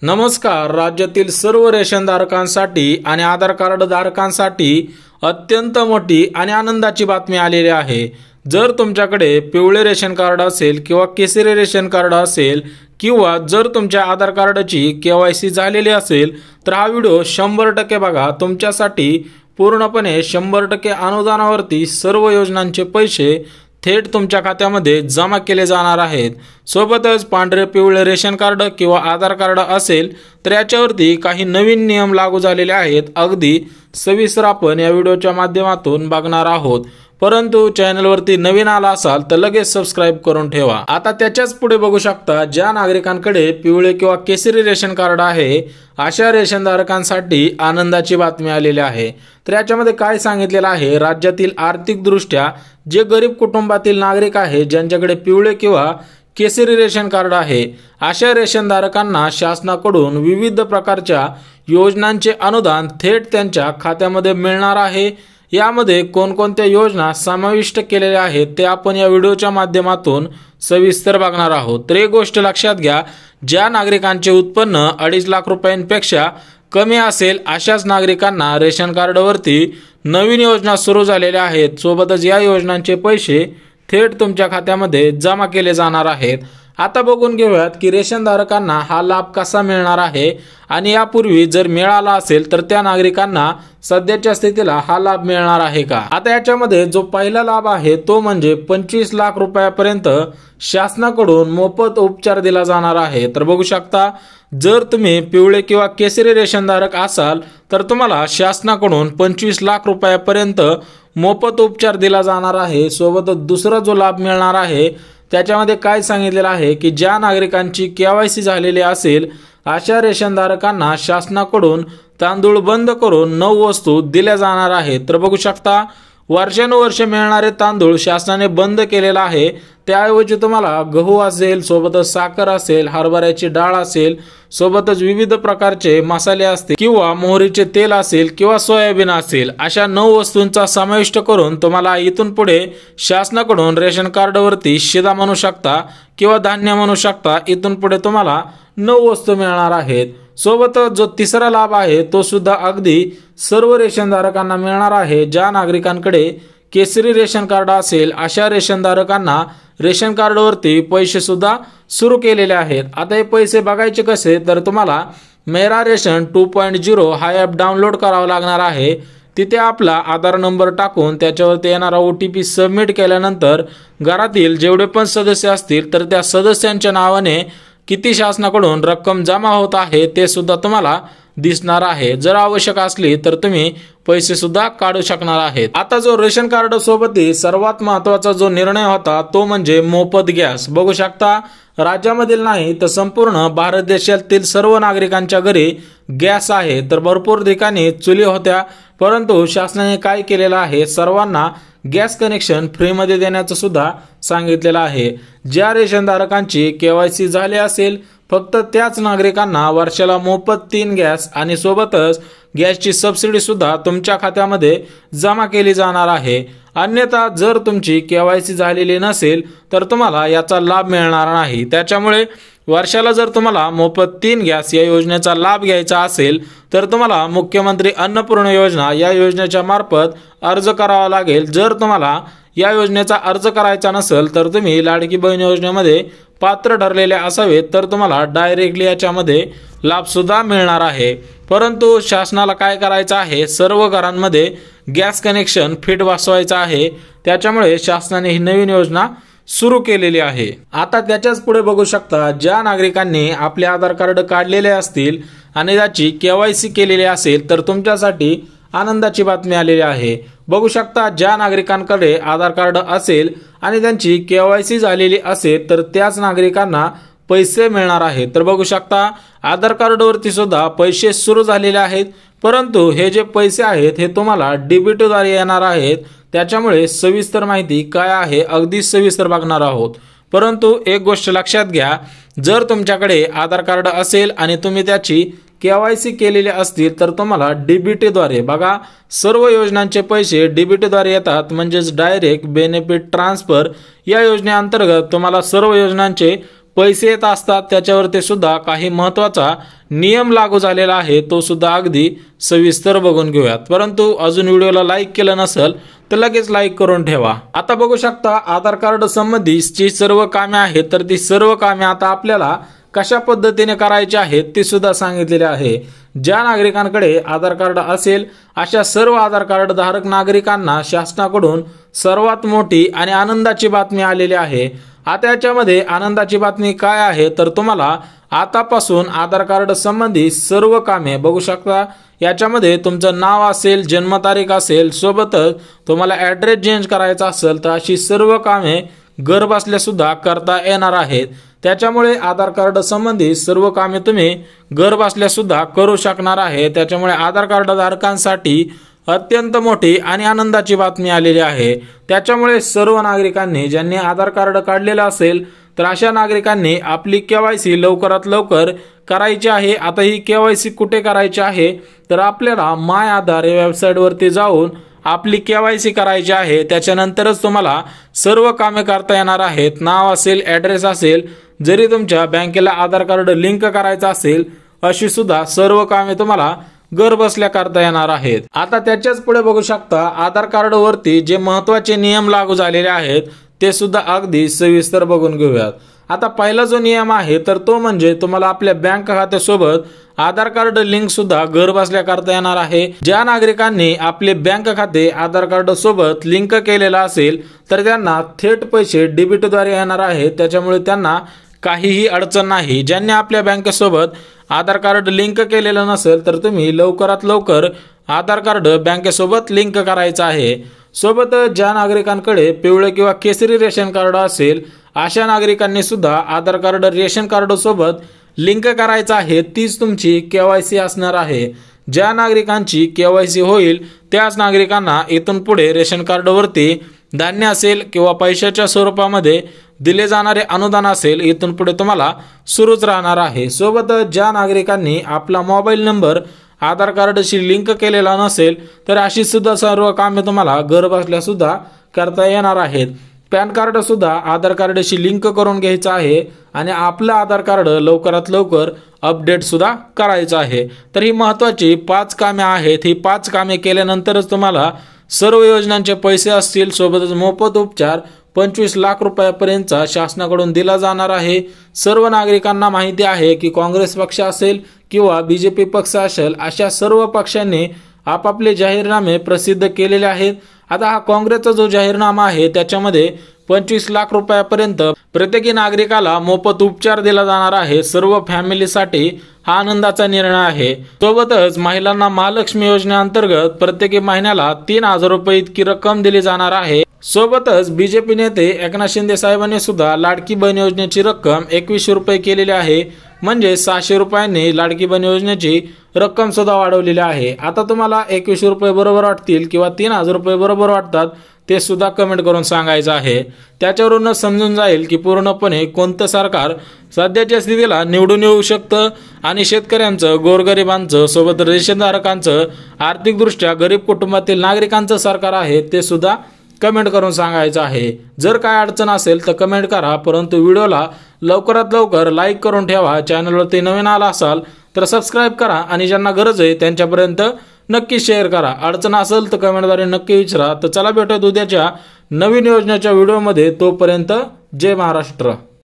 नमस्कार. राज्यातील सर्व रेशनधारकांसाठी आणि आधार कार्ड धारकांसाठी अत्यंत मोठी आणि आनंदाची बातमी आलेली आहे. जर तुमच्याकडे पिवळे रेशन कार्ड असेल किंवा केसरी रेशन कार्ड असेल किंवा जर तुमच्या आधार कार्डाची KYC झालेली असेल तर हा व्हिडिओ 100% बघा. तुमच्यासाठी पूर्णपणे 100% अनुदानावरती सर्व योजनांचे पैसे थेट तुमच्या खात्यामध्ये जमा केले जाणार आहेत. सोबतच पांढरे पिवळे रेशन कार्ड किंवा आधार कार्ड असेल तर याच्यावरती काही नवीन नियम लागू झालेले आहेत. अगदी सविस्तर आपण या व्हिडिओच्या माध्यमातून बघणार आहोत. परंतु चॅनलवरती नवीन आला असाल तर लगेच सबस्क्राइब करून ठेवा. आता त्याच्याच पुढे बघू शकता, ज्या नागरिकांकडे पिवळे किंवा केसरी रेशन कार्ड आहे अशा रेशनधारकांसाठी आनंदाची बातमी आलेली आहे. तर याच्यामध्ये काय सांगितलेलं आहे, राज्यातील आर्थिकदृष्ट्या जे गरीब कुटुंबातील नागरिक आहे ज्यांच्याकडे पिवळे किंवा केसरी रेशन कार्ड आहे अशा रेशनधारकांना शासनाकडून विविध प्रकारच्या योजनांचे अनुदान थेट त्यांच्या खात्यामध्ये मिळणार आहे. यामध्ये कोणकोणत्या योजना समाविष्ट केलेल्या आहेत ते आपण या व्हिडिओच्या माध्यमातून सविस्तर बघणार आहोत. तर एक गोष्ट लक्षात घ्या, ज्या नागरिकांचे उत्पन्न 2.5 लाख रुपयांपेक्षा कमी असेल अशाच नागरिकांना रेशन कार्डवरती नवीन योजना सुरू झालेल्या आहेत. सोबतच या योजनांचे पैसे थेट तुमच्या खात्यामध्ये जमा केले जाणार आहेत. आता बघून घेऊयात की रेशनधारकांना हा लाभ कसा मिळणार आहे आणि यापूर्वी जर मिळाला असेल तर त्या नागरिकांना सध्याच्या स्थितीला हा लाभ मिळणार आहे का. आता याच्यामध्ये जो पहिला लाभ आहे तो म्हणजे 25 लाख रुपयापर्यंत शासनाकडून मोफत उपचार दिला जाणार आहे. तर बघू शकता, जर तुम्ही पिवळे किंवा केसरी रेशनधारक असाल तर तुम्हाला शासनाकडून 25 लाख रुपयापर्यंत मोफत उपचार दिला जाणार आहे. सोबतच दुसरा जो लाभ मिळणार आहे त्याच्यामध्ये काय सांगितलेलं आहे की ज्या नागरिकांची KYC झालेली असेल अशा रेशनधारकांना शासनाकडून तांदूळ बंद करून 9 वस्तू दिल्या जाणार आहेत. तर बघू शकता, वर्षानुवर्ष मिळणारे तांदूळ शासनाने बंद केलेला आहे. त्याऐवजी तुम्हाला गहू असेल, सोबतच साखर असेल, हरभऱ्याची डाळ असेल, सोबतच विविध प्रकारचे मसाले असतील किंवा मोहरीचे तेल असेल किंवा सोयाबीन असेल, अशा 9 वस्तूंचा समाविष्ट करून तुम्हाला इथून पुढे शासनाकडून रेशन कार्डवरती शिधा म्हणू शकता किंवा धान्य म्हणू शकता. इथून पुढे तुम्हाला 9 वस्तू मिळणार आहेत. सोबतच जो तिसरा लाभ आहे तो सुद्धा अगदी सर्व रेशनधारकांना मिळणार आहे. ज्या नागरिकांकडे केसरी रेशन कार्ड असेल अशा रेशनधारकांना रेशन कार्डवरती पैसे सुद्धा सुरू केलेले आहेत. आता हे पैसे बघायचे कसे, तर तुम्हाला मेरा रेशन 2.0 हा ॲप डाउनलोड करावा लागणार आहे. तिथे आपला आधार नंबर टाकून त्याच्यावरती येणारा OTP सबमिट केल्यानंतर घरातील जेवढे पण सदस्य असतील तर त्या सदस्यांच्या नावाने किती शासनाकडून रक्कम जमा होत आहे ते सुद्धा तुम्हाला दिसणार आहे. जर आवश्यक असली तर तुम्ही पैसे सुद्धा काढू शकणार आहेत. आता जो रेशन कार्ड सोबतही सर्वात महत्त्वाचा जो निर्णय होता तो म्हणजे मोफत गॅस. बघू शकता, राज्यामधील नाही तर संपूर्ण भारत देशातील सर्व नागरिकांच्या घरी गॅस आहे. तर भरपूर ठिकाणी चुली होत्या, परंतु शासनाने काय केलेलं आहे, सर्वांना गॅस कनेक्शन फ्रीमध्ये देण्याचं सुद्धा सांगितलेलं आहे. ज्या रेशनधारकांची KYC झाली असेल फक्त त्याच नागरिकांना वर्षाला मोफत 3 गॅस आणि सोबतच गॅसची सबसिडी सुद्धा तुमच्या खात्यामध्ये जमा केली जाणार आहे. अन्यथा जर तुमची KYC झालेली नसेल तर तुम्हाला याचा लाभ मिळणार नाही. त्याच्यामुळे वर्षाला जर तुम्हाला मोफत 3 गॅस या योजनेचा लाभ घ्यायचा असेल तर तुम्हाला मुख्यमंत्री अन्नपूर्णा योजना या योजनेच्या मार्फत अर्ज करावा लागेल. जर तुम्हाला या योजनेचा अर्ज करायचा नसेल तर तुम्ही लाडकी बहीण योजनेमध्ये पात्र ठरलेले असावे तर तुम्हाला डायरेक्टली याच्यामध्ये लाभ सुद्धा मिळणार आहे. परंतु शासनाला काय करायचं आहे, सर्व घरांमध्ये गॅस कनेक्शन फिट बसवायचं आहे. त्याच्यामुळे शासनाने ही नवीन योजना सुरू केलेली आहे. आता त्याच्याच पुढे बघू शकता, ज्या नागरिकांनी आपले आधार कार्ड काढलेले असतील आणि त्याची KYC केलेली असेल तर तुमच्यासाठी आनंदाची बातमी आलेली आहे. बघू शकता, ज्या नागरिकांकडे आधार कार्ड असेल आणि त्यांची KYC झालेली असेल तर त्याच नागरिकांना पैसे मिळणार आहेत. तर बघू शकता, आधार कार्डवरती सुद्धा पैसे सुरू झालेले आहेत, परंतु हे जे पैसे आहेत हे तुम्हाला DBT द्वारे येणार आहेत. त्याच्यामुळे सविस्तर माहिती काय आहे अगदी सविस्तर बघणार आहोत. परंतु एक गोष्ट लक्षात घ्या, जर तुमच्याकडे आधार कार्ड असेल आणि तुम्ही त्याची KYC केलेले असतील तर तुम्हाला DBT द्वारे बघा सर्व योजनांचे पैसे DBT द्वारे येतात. म्हणजेच डायरेक्ट बेनिफिट ट्रान्सफर या योजनेअंतर्गत तुम्हाला सर्व योजनांचे पैसे येत असतात त्याच्यावरती सुद्धा काही महत्त्वाचा नियम लागू झालेला आहे, तो सुद्धा अगदी सविस्तर बघून घेऊयात। परंतु अजून व्हिडिओला लाईक केलं नसेल तर लगेच लाईक करून ठेवा। आता बघू शकता आधार कार्ड संबंधीची सर्व कामे आहेत, तर ती सर्व कामे आता आपल्याला कशा पद्धतीने करायची आहेत ती सुद्धा सांगितलेली आहे। ज्या नागरिकांकडे आधार कार्ड असेल अशा सर्व आधार कार्ड धारक नागरिकांना शासनाकडून सर्वात मोठी आणि आनंदाची बातमी आलेली आहे। आता याच्यामध्ये आनंदाची बातमी काय आहे तर तुम्हाला आतापासून आधार कार्ड संबंधी सर्व कामे बघू शकता। याच्यामध्ये तुमचं नाव असेल, जन्मतारीख असेल, सोबतच तुम्हाला ॲड्रेस चेंज करायचा असेल तर अशी सर्व कामे घर बसल्या सुद्धा करता येणार आहेत। त्याच्यामुळे आधार कार्ड संबंधी सर्व कामे तुम्ही घर बसल्या सुद्धा करू शकणार आहे। त्याच्यामुळे आधार कार्ड धारकांसाठी अत्यंत मोठी आणि आनंदाची बातमी आलेली आहे। त्याच्यामुळे सर्व नागरिकांनी ज्यांनी आधार कार्ड काढलेलं असेल तर अशा नागरिकांनी आपली KYC लवकरात लवकर करायची आहे। आता ही KYC कुठे करायची आहे तर आपल्याला माय आधार या वेबसाईटवरती जाऊन आपली KYC करायची आहे। त्याच्यानंतरच तुम्हाला सर्व कामे करता येणार आहेत। नाव असेल, ॲड्रेस असेल, जरी तुमच्या बँकेला आधार कार्ड लिंक करायचं असेल अशी सुद्धा सर्व कामे तुम्हाला घर बसल्या करता येणार आहेत। आता त्याच्याच पुढे बघू शकता आधार कार्ड वरती जे महत्त्वाचे नियम लागू झालेले आहेत ते सुद्धा अगदी सविस्तर बघून घेऊयात। आता पहिला जो नियम आहे तर तो म्हणजे तुम्हाला आपल्या बँक खात्यासोबत आधार कार्ड लिंक सुद्धा घर बसल्या करता येणार आहे। ज्या नागरिकांनी आपले बँक खाते आधार कार्ड सोबत लिंक केलेलं असेल तर त्यांना थेट पैसे डेबिटद्वारे येणार आहेत। त्याच्यामुळे त्यांना काहीही अडचण नाही। ज्यांनी आपल्या बँकेसोबत आधार कार्ड लिंक केलेलं नसेल तर तुम्ही लवकरात लवकर आधार कार्ड बँकेसोबत लिंक करायचं आहे। सोबत ज्या नागरिकांकडे पिवळे किंवा केसरी रेशन कार्ड असेल अशा नागरिकांनी सुद्धा आधार कार्ड रेशन कार्ड सोबत लिंक करायचं आहे, तीच तुमची KYC असणार आहे। ज्या नागरिकांची KYC होईल त्याच नागरिकांना इथून पुढे रेशन कार्डवरती धान्य असेल किंवा पैशाच्या स्वरूपामध्ये दिले जाणारे अनुदान असेल इथून पुढे तुम्हाला सुरूच राहणार आहे। सोबत ज्या नागरिकांनी आपला मोबाईल नंबर आधार कार्डशी लिंक केलेला नसेल तर अशी सुद्धा सर्व कामे तुम्हाला घर बसल्या सुद्धा करता येणार आहेत। पॅन कार्ड सुद्धा आधार कार्डशी लिंक करून घ्यायचं आहे आणि आपलं आधार कार्ड लवकरात लवकर अपडेट सुद्धा करायचं आहे। तर ही महत्त्वाची 5 कामे आहेत। ही 5 कामे केल्यानंतरच तुम्हाला सर्व योजनांचे पैसे असतील, सोबतच मोफत उपचार 25 लाख रुपयापर्यंतचा शासनाकडून दिला जाणार आहे। सर्व नागरिकांना माहिती आहे की काँग्रेस पक्ष असेल किंवा BJP पक्ष असेल अशा सर्व पक्षांनी आपापले जाहीरनामे प्रसिद्ध केलेले आहेत। आता हा काँग्रेसचा जो जाहीरनामा आहे त्याच्यामध्ये 25 लाख रुपयापर्यंत प्रत्येकी नागरिकाला मोफत उपचार दिला जाणार आहे। सर्व फॅमिलीसाठी हा आनंदाचा निर्णय आहे। सोबतच महिलांना महालक्ष्मी योजनेअंतर्गत प्रत्येकी महिन्याला 3000 रुपये इतकी रक्कम दिली जाणार आहे। सोबतच BJP नेते एकनाथ शिंदे साहेबांनी सुद्धा लाडकी बहीण योजनेची रक्कम 2100 रुपये केलेली आहे, म्हणजे 600 रुपयांनी लाडकी बहीण योजनेची रक्कम सुद्धा वाढवलेली आहे। आता तुम्हाला 2100 रुपये बरोबर वाटतील किंवा 3000 रुपये बरोबर वाटतात ते सुद्धा कमेंट करून सांगायचं आहे। त्याच्यावरून समजून जाईल की पूर्णपणे कोणतं सरकार सध्याच्या स्थितीला निवडून येऊ शकतं आणि शेतकऱ्यांचं, गोरगरिबांचं, सोबत रेशनधारकांचं, आर्थिकदृष्ट्या गरीब कुटुंबातील नागरिकांचं सरकार आहे ते सुद्धा कमेंट करून सांगायचं आहे। जर काय अडचण असेल तर कमेंट करा, परंतु व्हिडिओला लवकरात लवकर लाईक करून ठेवा। चॅनलवरती नवीन आला असाल तर सबस्क्राईब करा आणि ज्यांना गरज आहे त्यांच्यापर्यंत नक्की शेअर करा। अडचण असेल तर कमेंटद्वारे नक्की विचारा। तर चला भेटूया उद्याच्या नवीन योजनेच्या व्हिडिओमध्ये। तोपर्यंत जय महाराष्ट्र।